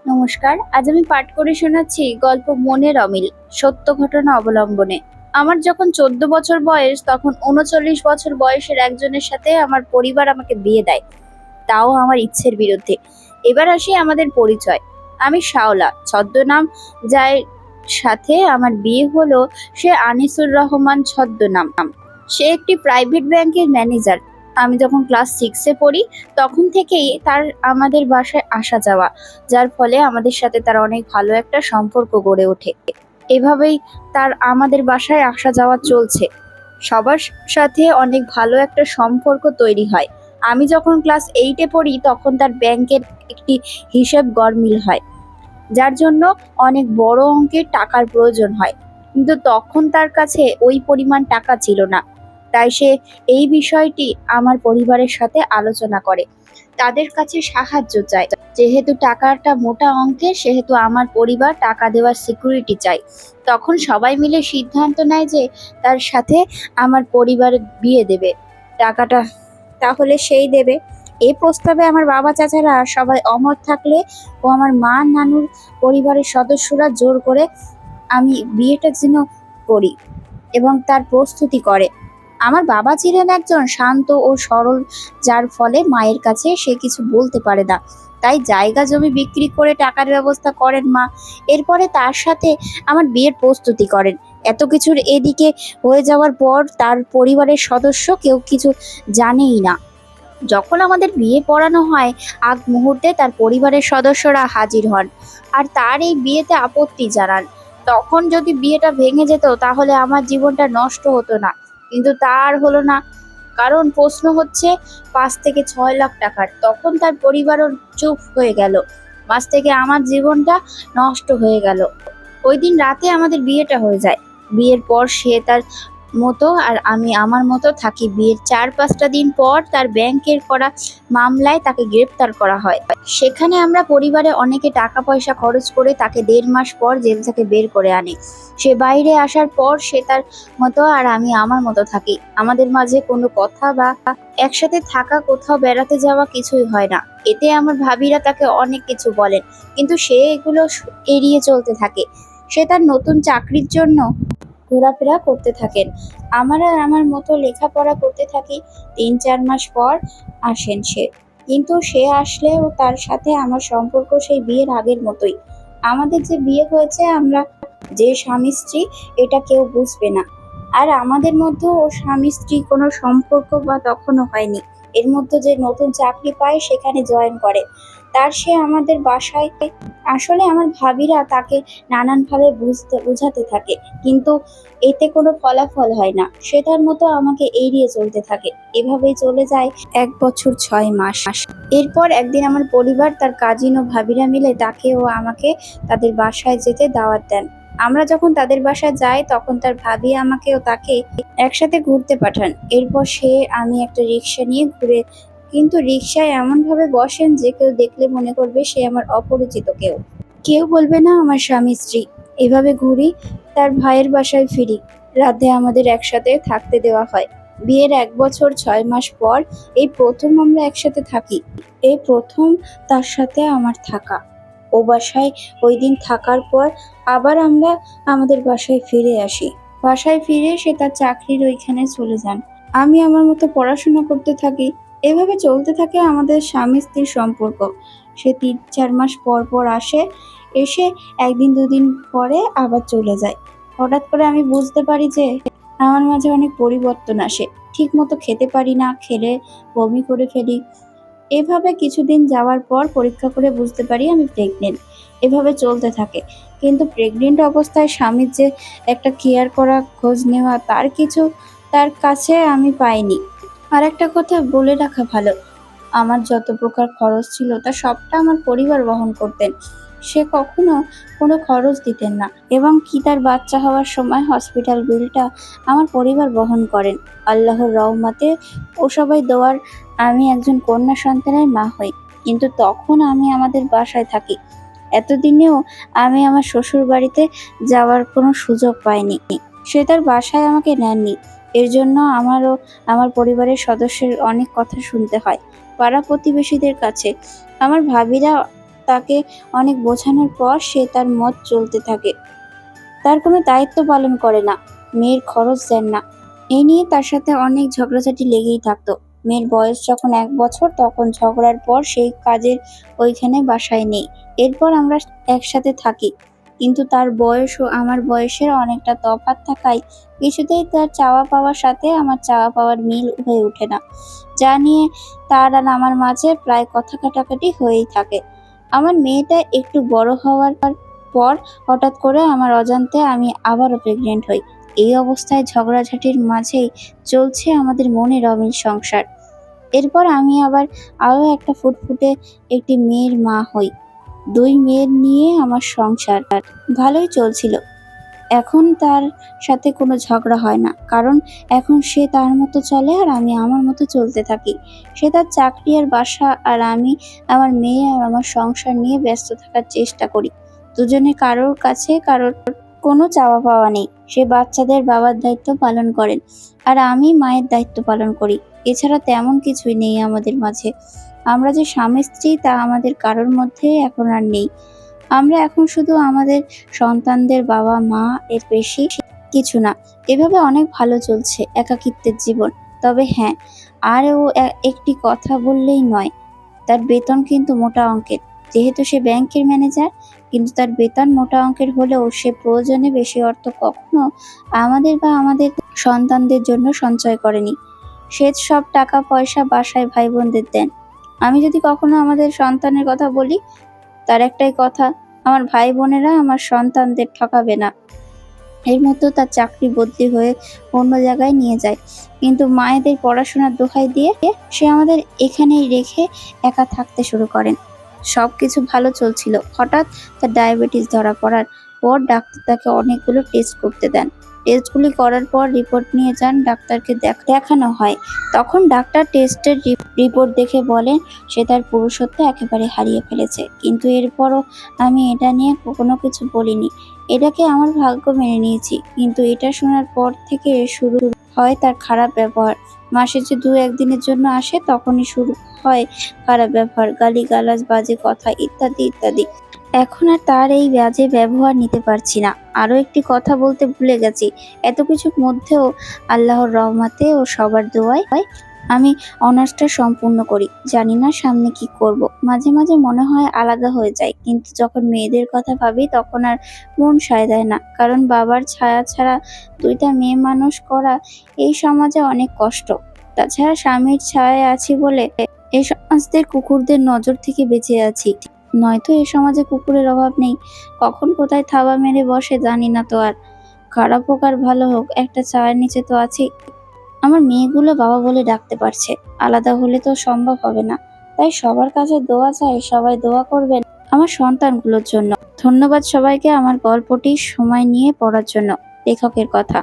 নমস্কার। আজ আমি পাঠ করে শোনাচ্ছি গল্প মনের অমিল, সত্য ঘটনা অবলম্বনে। আমার যখন 14 বছর বয়স, তখন 39 বছর বয়সের একজনের সাথে আমার পরিবার আমাকে বিয়ে দেয়, তাও আমার ইচ্ছের বিরুদ্ধে। এবার আসি আমাদের পরিচয়। আমি শাওলা, ছদ্মনাম। যার সাথে আমার বিয়ে হলো সে আনিসুর রহমান, ছদ্মনাম। সে একটি প্রাইভেট ব্যাংকের ম্যানেজার। আমি যখন ক্লাস 6-এ পড়ি, তখন থেকেই তার আমাদের বাসায় আসা যাওয়া, যার ফলে আমাদের সাথে তার অনেক ভালো একটা সম্পর্ক গড়ে ওঠে। এভাবেই তার আমাদের বাসায় আসা যাওয়া চলছে। সবার সাথে অনেক ভালো একটা সম্পর্ক তৈরি হয়। আমি যখন ক্লাস 8-এ পড়ি, তখন তার ব্যাংকের একটি হিসাব গরমিল হয়, যার জন্য অনেক বড় অঙ্কের টাকার প্রয়োজন হয়। কিন্তু তখন তার কাছে ওই পরিমাণ টাকা ছিল না। তাই সে এই বিষয়টি আমার পরিবারের সাথে আলোচনা করে, তাদের কাছে সাহায্য চায়। যেহেতু টাকাটা মোটা অঙ্কের, সেহেতু আমার পরিবার টাকা দেওয়ার সিকিউরিটি চায়। তখন সবাই মিলে সিদ্ধান্ত নেয় যে তার সাথে আমার পরিবারের বিয়ে দেবে, টাকাটা তাহলে সেই দেবে। এই প্রস্তাবে আমার বাবা চাচারা সবাই অমত থাকলে ও আমার মা নানুর পরিবারের সদস্যরা জোর করে আমি বিয়েটা যেন করি এবং তার প্রস্তুতি করে। আমার বাবা ছিলেন একজন শান্ত ও সরল, যার ফলে মায়ের কাছে সে কিছু বলতে পারে না। তাই জায়গা জমি বিক্রি করে টাকার ব্যবস্থা করেন মা। এরপরে তার সাথে আমার বিয়ের প্রস্তুতি করেন। এত কিছুর এদিকে হয়ে যাওয়ার পর তার পরিবারের সদস্য কেউ কিছু জানেই না। যখন আমাদের বিয়ে পড়ানো হয়, আগ মুহূর্তে তার পরিবারের সদস্যরা হাজির হন আর তার এই বিয়েতে আপত্তি জানান। তখন যদি বিয়েটা ভেঙে যেত, তাহলে আমার জীবনটা নষ্ট হতো না, কিন্তু তা আর হলো না। কারণ প্রশ্ন হচ্ছে 5 থেকে 6 লাখ টাকার। তখন তার পরিবারও চুপ হয়ে গেল। মাঝ থেকে আমার জীবনটা নষ্ট হয়ে গেল। ওই দিন রাতে আমাদের বিয়েটা হয়ে যায়। বিয়ের পর সে তার মতো আর আমি আমার মতো থাকি। বিয়ের 4-5টা দিন পর তার ব্যাংকের করা মামলায় তাকে গ্রেপ্তার করা হয়। সেখানে আমরা পরিবারে অনেকে টাকা পয়সা খরচ করে তাকে 1.5 মাস পর জেল থেকে বের করে আনে। সে বাইরে আসার পর সে তার মতো আর আমি আমার মতো থাকি। আমাদের মাঝে কোনো কথা বা একসাথে থাকা, কোথাও বেড়াতে যাওয়া কিছুই হয় না। এতে আমার ভাবিরা তাকে অনেক কিছু বলেন, কিন্তু সে এগুলো এড়িয়ে চলতে থাকে। সে তার নতুন চাকরির জন্য ঘোরাফেরা করতে থাকেন। আমার আর আমার মতো লেখাপড়া করতে থাকি। 3-4 মাস পর আসেন সে। কিন্তু সে আসলেও তার সাথে আমার সম্পর্ক সেই বিয়ের আগের মতোই। আমাদের যে বিয়ে হয়েছে, আমরা যে স্বামী স্ত্রী, এটা কেউ বুঝবে না। আর আমাদের মধ্যে ও স্বামী স্ত্রী কোনো সম্পর্ক বা তখনও হয়নি। এর মধ্যে যে নতুন চাকরি পায়, সেখানে জয়েন করে। তার সে আমাদের বাসায় আসলে আমার ভাবিরা তাকে নানানভাবে বুঝাতে থাকে, কিন্তু এতে কোনো ফলাফল হয় না। সে তার মতো আমাকে এড়িয়ে চলতে থাকে। এভাবেই চলে যায় 1 বছর 6 মাস। এরপর একদিন আমার পরিবার, তার কাজিন ও ভাবিরা মিলে তাকে ও আমাকে তাদের বাসায় যেতে দাওয়াত দেন। আমরা যখন তাদের বাসায় যাই, তখন তার ভাবি আমাকে ও তাকে একসাথে ঘুরতে পাঠান। এরপর সে আমি একটা রিক্সা নিয়ে ঘুরে, কিন্তু রিক্সায় এমনভাবে বসেন যে কেউ দেখলে মনে করবে সে আমার অপরিচিত কেউ। কেউ বলবে না আমার স্বামী স্ত্রী। এভাবে ঘুরি, তার ভাইয়ের বাসায় ফিরি। রাতে আমাদের একসাথে থাকতে দেওয়া হয়। বিয়ের 1 বছর 6 মাস পর এই প্রথম আমরা একসাথে থাকি। এই প্রথম তার সাথে আমার থাকা। ও বাসায় ওই দিন থাকার পর আবার আমরা আমাদের বাসায় ফিরে আসি। বাসায় ফিরে সে তার চাকরির ওইখানে চলে যান। আমি আমার মতো পড়াশোনা করতে থাকি। এভাবে চলতে থাকে আমাদের স্বামী স্ত্রীর সম্পর্ক। সে 3-4 মাস পর পর আসে, এসে 1 দিন 2 দিন পরে আবার চলে যায়। হঠাৎ করে আমি বুঝতে পারি যে আমার মাঝে অনেক পরিবর্তন আসে। ঠিক মতো খেতে পারি না, খেলে বমি করে ফেলি। এভাবে কিছুদিন যাওয়ার পর পরীক্ষা করে বুঝতে পারি আমি প্রেগনেন্ট। এভাবে চলতে থাকে। কিন্তু প্রেগনেন্ট অবস্থায় স্বামীর যে একটা কেয়ার করা, খোঁজ নেওয়া, তার কিছু তার কাছে আমি পাইনি। আর একটা কথা বলে রাখা ভালো, আমার যত প্রকার খরচ ছিল তা সবটা আমার পরিবার বহন করতেন। সে কখনো কোনো খরচ দিতেন না, এবং কি তার বাচ্চা হওয়ার সময় হসপিটাল বিলটা আমার পরিবার বহন করেন। আল্লাহর রহমতে ও সবাই দোয়ার আমি একজন কন্যা সন্তানের মা হই। কিন্তু তখন আমি আমাদের বাসায় থাকি। এতদিনেও আমি আমার শ্বশুর বাড়িতে যাওয়ার কোনো সুযোগ পাইনি। সে তার বাসায় আমাকে নেননি। এর জন্য আমারও আমার পরিবারের সদস্যের অনেক কথা শুনতে হয় পাড়া প্রতিবেশীদের কাছে। আমার ভাবিরা তাকে অনেক বোঝানোর পর সে তার মত চলতে থাকে। তার কোনো দায়িত্ব পালন করে না, মেয়ের খরচ দেন না। এই নিয়ে তার সাথে অনেক ঝগড়াঝাটি লেগেই থাকতো। মেয়ের বয়স যখন 1 বছর তখন ঝগড়ার পর সেই কাজের ওইখানে বাসায় নেই। এরপর আমরা একসাথে থাকি, কিন্তু তার বয়স ও আমার বয়সের অনেকটা তফাৎ থাকায় কিছুতেই তার চাওয়া পাওয়ার সাথে আমার চাওয়া পাওয়ার মিল হয়ে ওঠে না, যা নিয়ে তার আর আমার মাঝে প্রায় কথা কাটাকাটি হয়েই থাকে। আমার মেয়েটা একটু বড় হওয়ার পর হঠাৎ করে আমার অজান্তে আমি আবারও প্রেগনেন্ট হই। এই অবস্থায় ঝগড়াঝাটির মাঝেই চলছে আমাদের মনের অমিল সংসার। এরপর আমি আবার আরো একটা ফুটফুটে একটি মেয়ের মা হই। 2 মেয়ের নিয়ে আমার সংসার ভালোই চলছিল। এখন তার সাথে কোনো ঝগড়া হয় না, কারণ এখন সে তার মতো চলে আর আমি আমার মতো চলতে থাকি। সে তার চাকরি আর বাসা, আর আমি আমার মেয়ে আর আমার সংসার নিয়ে ব্যস্ত থাকার চেষ্টা করি। দুজনে কারোর কাছে কারোর কোনো চাওয়া পাওয়া নেই। সে বাচ্চাদের বাবার দায়িত্ব পালন করেন আর আমি মায়ের দায়িত্ব পালন করি। এছাড়া তেমন কিছুই নেই আমাদের মাঝে। আমরা যে স্বামী স্ত্রী তা আমাদের কারোর মধ্যে এখন আর নেই। আমরা এখন শুধু আমাদের সন্তানদের বাবা মা, এর বেশি কিছু না। এভাবে অনেক ভালো চলছে একাকিত্বের জীবন। তবে হ্যাঁ, আরও একটি কথা বললেই নয়, তার বেতন কিন্তু মোটা অঙ্কের। যেহেতু সে ব্যাংকের ম্যানেজার, কিন্তু তার বেতন মোটা অঙ্কের হলেও সে প্রয়োজনে বেশি অর্থ কখনো আমাদের বা আমাদের সন্তানদের জন্য সঞ্চয় করেনি। সে সব টাকা পয়সা বাসায় ভাই বোনদের দেন। আমি যদি কখনো আমাদের সন্তানের কথা বলি, তার একটাই কথা, আমার ভাই বোনেরা আমার সন্তানদের ঠকাবে না। এর মধ্যেও তার চাকরি বদলি হয়ে অন্য জায়গায় নিয়ে যায়, কিন্তু মায়েদের পড়াশোনার দোহাই দিয়ে সে আমাদের এখানেই রেখে একা থাকতে শুরু করেন। সবকিছু ভালো চলছিল, হঠাৎ তার ডায়াবেটিস ধরা পড়ার পর ডাক্তার তাকে অনেকগুলো টেস্ট করতে দেন। টেস্টগুলি করার পর রিপোর্ট নিয়ে যান ডাক্তারকে, দেখানো হয়। তখন ডাক্তার টেস্টের রিপোর্ট দেখে বলেন সে তার পুরুষত্ব একেবারে হারিয়ে ফেলেছে। কিন্তু এরপরও আমি এটা নিয়ে কোনো কিছু বলিনি, এটাকে আমার ভাগ্য মেনে নিয়েছি। কিন্তু এটা শোনার পর থেকে শুরু হয় তার খারাপ ব্যবহার। মাসে যে 2-1 দিনের জন্য আসে তখনই শুরু হয় খারাপ ব্যবহার, গালিগালাজ, বাজে কথা ইত্যাদি ইত্যাদি। এখন আর তার এই বাজে ব্যবহার নিতে পারছি না। আরো একটি কথা বলতে ভুলে গেছি, এত কিছুর মধ্যেও আল্লাহর রহমতে ও সবার দোয়ায় আমি অনার্সটা সম্পূর্ণ করি। জানি না সামনে কি করব। মাঝে মাঝে মনে হয় আলাদা হয়ে যায়, কিন্তু যখন মেয়েদের কথা ভাবি তখন আর মন সায় দেয় না। কারণ বাবার ছায়া ছাড়া 2টা মেয়ে মানুষ করা এই সমাজে অনেক কষ্ট। তাছাড়া স্বামীর ছায়ায় আছি বলে এই সমাজদের কুকুরদের নজর থেকে বেঁচে আছি। নয়তো এ সমাজে কুকুরের অভাব নেই। কখন কোথায় থাবা মেরে বসে জানি না তো আর। খারাপ হোক আর ভালো হোক, একটা ছায়ার নিচে তো আছি। আমার মেয়েগুলো বাবা বলে ডাকতে পারছে, আলাদা হলে তো সম্ভব হবে না। তাই সবার কাছে দোয়া চাই, সবাই দোয়া করবেন আমার সন্তানগুলোর জন্য। ধন্যবাদ সবাইকে আমার গল্পটি সময় নিয়ে পড়ার জন্য। লেখকের কথা,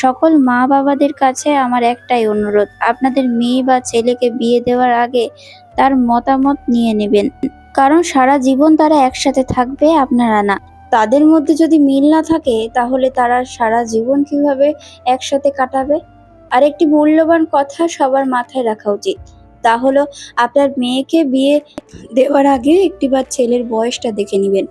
সকল মা বাবাদের কাছে আমার একটাই অনুরোধ, আপনাদের মেয়ে বা ছেলেকে বিয়ে দেওয়ার আগে তার মতামত নিয়ে নেবেন। কারণ সারা জীবন তারা একসাথে থাকবে, আপনারা না। তাদের মধ্যে যদি মিল না থাকে তাহলে তারা সারা জীবন কিভাবে একসাথে কাটাবে? আরেকটি মূল্যবান কথা সবার মাথায় রাখা উচিত, তা হলো আপনার মেয়েকে বিয়ে দেওয়ার আগে একটিবার ছেলের বয়সটা দেখে নেবেন।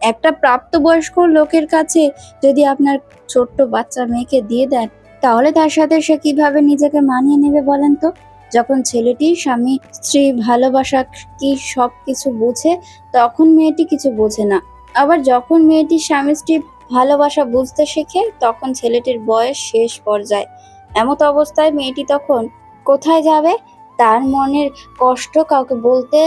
একটা প্রাপ্তবয়স্ক লোকের কাছে যদি আপনার ছোট্ট বাচ্চা মেয়েকে দিয়ে দেন, তাহলে তার সাথে সে কিভাবে নিজেকে মানিয়ে নেবে বলেন তো? যখন ছেলেটি স্বামী স্ত্রী ভালোবাসা কি সবকিছু বোঝে, তখন মেয়েটি কিছু বোঝে না। আবার যখন মেয়েটি স্বামী স্ত্রী ভালোবাসা বুঝতে শেখে, তখন ছেলেটির বয়স শেষ পর্যায়ে। এমত অবস্থায় মেয়েটি তখন কোথায় যাবে? তার মনের কষ্ট কাউকে বলতে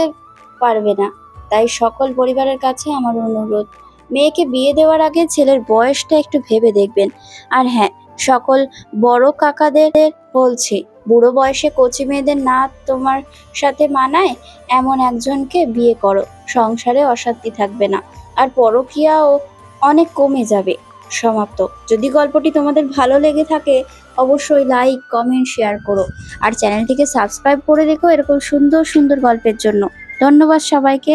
পারবে না। তাই সকল পরিবারের কাছে আমার অনুরোধ, মেয়েকে বিয়ে দেওয়ার আগে ছেলের বয়সটা একটু ভেবে দেখবেন। আর হ্যাঁ, সকল বড় কাকাদের বলছি, বুড়ো বয়সে কচি মেয়েদের না তোমার সাথে মানায় এমন একজনকে বিয়ে করো, সংসারে অশান্তি থাকবে না, আর পরকীয়াও অনেক কমে যাবে। সমাপ্ত। যদি গল্পটি তোমাদের ভালো লেগে থাকে অবশ্যই লাইক, কমেন্ট, শেয়ার করো। আর চ্যানেলটিকে সাবস্ক্রাইব করে রেখো এরকম সুন্দর সুন্দর গল্পের জন্য। ধন্যবাদ সবাইকে।